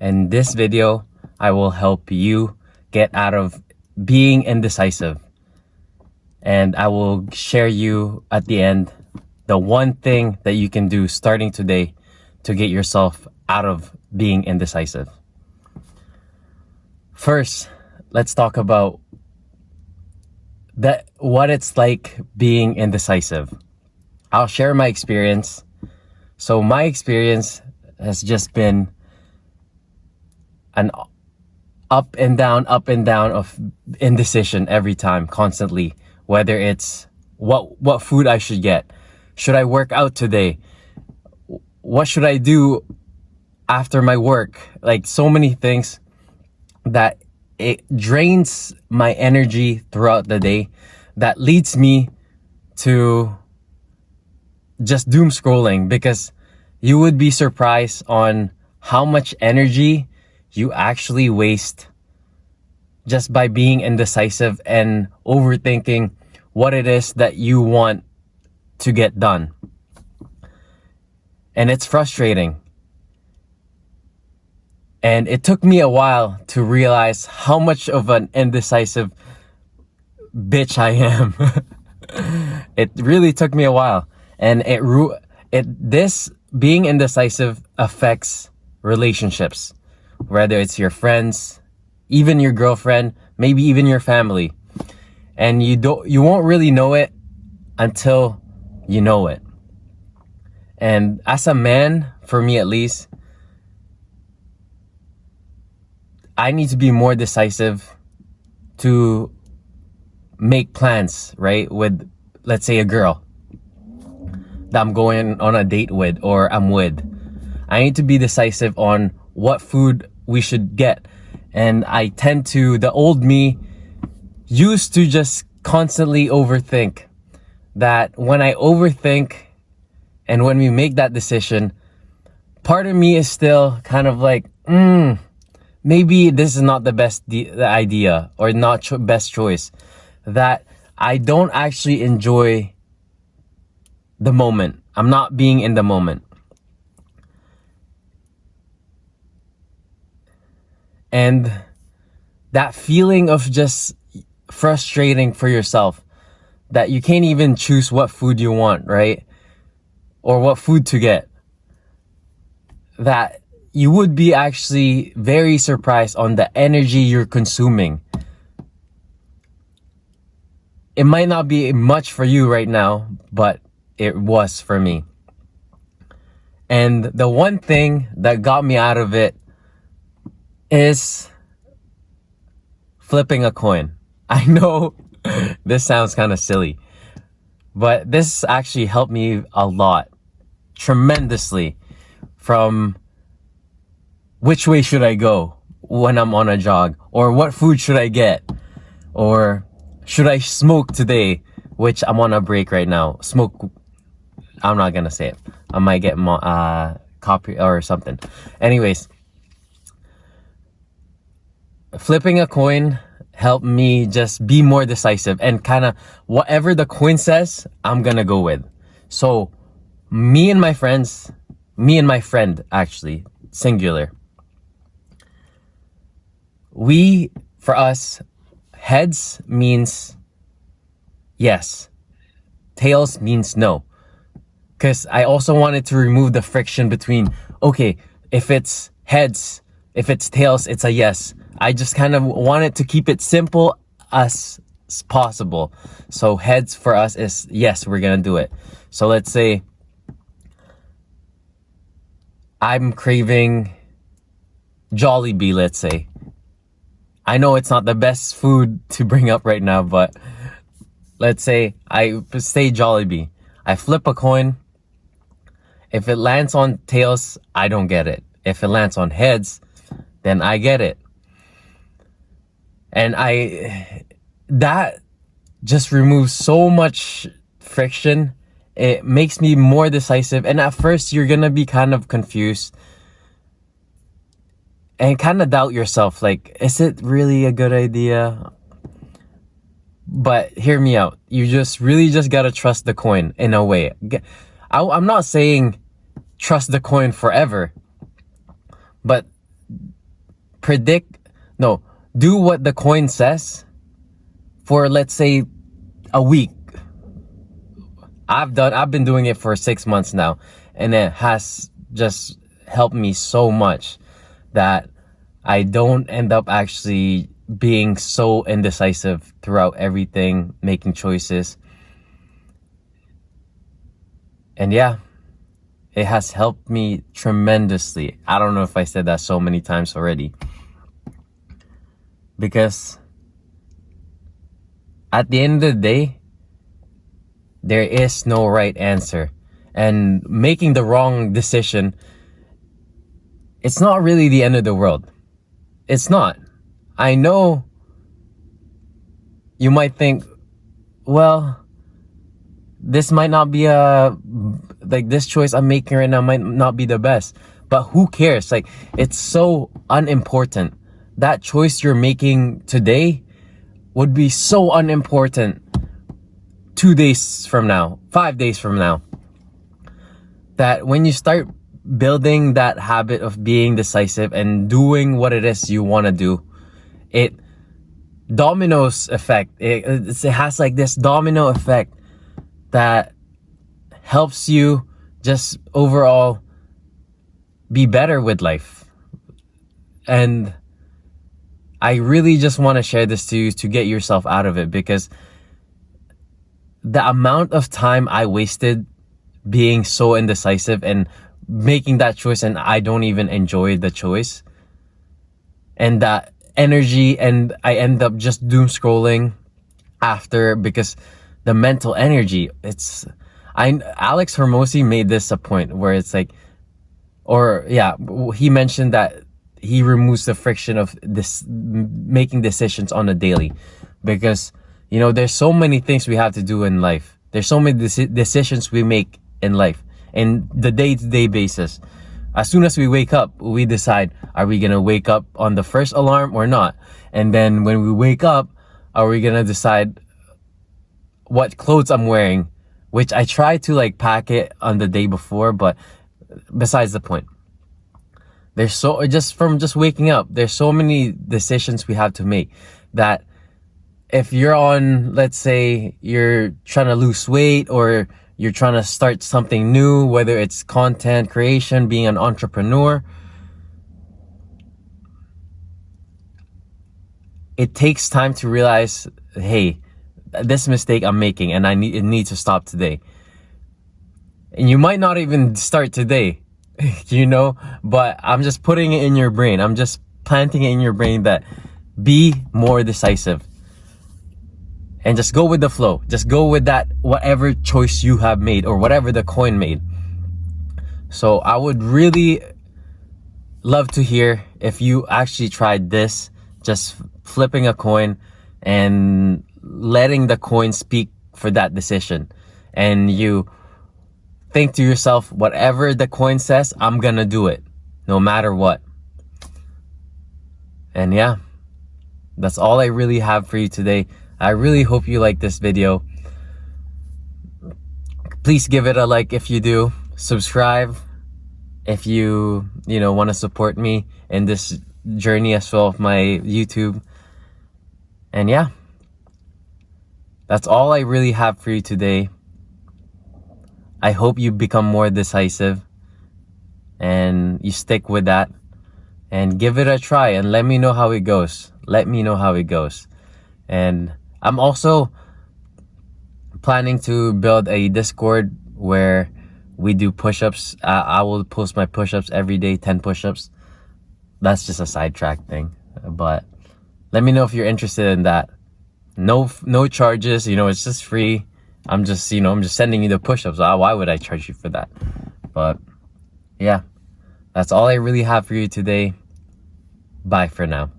In this video, I will help you get out of being indecisive. And I will share you at the end the one thing that you can do starting today to get yourself out of being indecisive. First, let's talk about what it's like being indecisive. I'll share my experience. So my experience has just been an up and down of indecision every time, constantly. Whether it's what food I should get. Should I work out today? What should I do after my work? Like, so many things that it drains my energy throughout the day, that leads me to just doom scrolling, because you would be surprised on how much energy you actually waste just by being indecisive and overthinking what it is that you want to get done. And it's frustrating. And it took me a while to realize how much of an indecisive bitch I am. It really took me a while. And this being indecisive affects relationships, whether it's your friends, even your girlfriend, maybe even your family. And you won't really know it until you know it. And as a man, for me at least, I need to be more decisive to make plans, right? With, let's say, a girl that I'm going on a date with or I'm with. I need to be decisive on what food we should get. And I tend to, the old me used to just constantly overthink. That when I overthink and when we make that decision, part of me is still kind of like, maybe this is not the best idea or not best choice. That I don't actually enjoy the moment. I'm not being in the moment. And that feeling of just frustrating for yourself, that you can't even choose what food you want, right? Or what food to get. That you would be actually very surprised on the energy you're consuming. It might not be much for you right now, but it was for me. And the one thing that got me out of it is flipping a coin. I know this sounds kind of silly, but this actually helped me a lot, tremendously, from which way should I go when I'm on a jog, or what food should I get, or should I smoke today, which I'm on a break right now. Smoke, I'm not gonna say it. I might get copy or something. Anyways, flipping a coin helped me just be more decisive, and kind of whatever the coin says, I'm gonna go with. So me and my friend, actually, singular, for us, heads means yes, tails means no. Because I also wanted to remove the friction between, okay, if it's heads, if it's tails, it's a yes. I just kind of wanted to keep it simple as possible. So heads for us is yes, we're gonna do it. So let's say I'm craving Jollibee, let's say. I know it's not the best food to bring up right now, but let's say I say Jollibee. I flip a coin. If it lands on tails, I don't get it. If it lands on heads, then I get it. And that just removes so much friction. It makes me more decisive. And at first, you're gonna be kind of confused and kind of doubt yourself. Like, is it really a good idea? But hear me out. You really just gotta trust the coin in a way. I'm not saying trust the coin forever, but do what the coin says for, let's say, a week. I've been doing it for 6 months now, and it has just helped me so much that I don't end up actually being so indecisive throughout everything, making choices. And yeah, it has helped me tremendously. I don't know if I said that so many times already, because at the end of the day, there is no right answer. And making the wrong decision, it's not really the end of the world. It's not. I know you might think, well, this might not be this choice I'm making right now might not be the best. But who cares? Like, it's so unimportant. That choice you're making today would be so unimportant 2 days from now, 5 days from now. That when you start building that habit of being decisive and doing what it is you want to do, it dominoes effect. It has like this domino effect that helps you just overall be better with life. And I really just want to share this to you to get yourself out of it, because the amount of time I wasted being so indecisive and making that choice, and I don't even enjoy the choice, and that energy, and I end up just doom scrolling after, because the mental energy, Alex Hormozi made this a point where it's like, he mentioned that he removes the friction of this making decisions on a daily, because there's so many things we have to do in life. There's so many decisions we make in life, in the day-to-day basis. As soon as we wake up, we decide, are we gonna wake up on the first alarm or not? And then when we wake up, are we gonna decide what clothes I'm wearing? Which I try to pack it on the day before, but besides the point. There's just waking up, there's so many decisions we have to make, that if you're on, let's say you're trying to lose weight, or you're trying to start something new, whether it's content creation, being an entrepreneur, it takes time to realize, hey, this mistake I'm making, and it needs to stop today. And you might not even start today, but I'm just putting it in your brain. I'm just planting it in your brain that be more decisive. And just go with the flow. Just go with that, whatever choice you have made, or whatever the coin made. So I would really love to hear if you actually tried this, just flipping a coin and letting the coin speak for that decision. And you think to yourself, whatever the coin says, I'm gonna do it, no matter what. And yeah, that's all I really have for you today. I really hope you like this video. Please give it a like if you do. Subscribe if you want to support me in this journey as well of my YouTube. And yeah, that's all I really have for you today. I hope you become more decisive and you stick with that, and give it a try, and let me know how it goes. And I'm also planning to build a Discord where we do push-ups. I will post my push-ups every day, 10 push-ups. That's just a sidetrack thing, but let me know if you're interested in that. No charges, it's just free. I'm just sending you the push-ups. Why would I charge you for that? But yeah, that's all I really have for you today. Bye for now.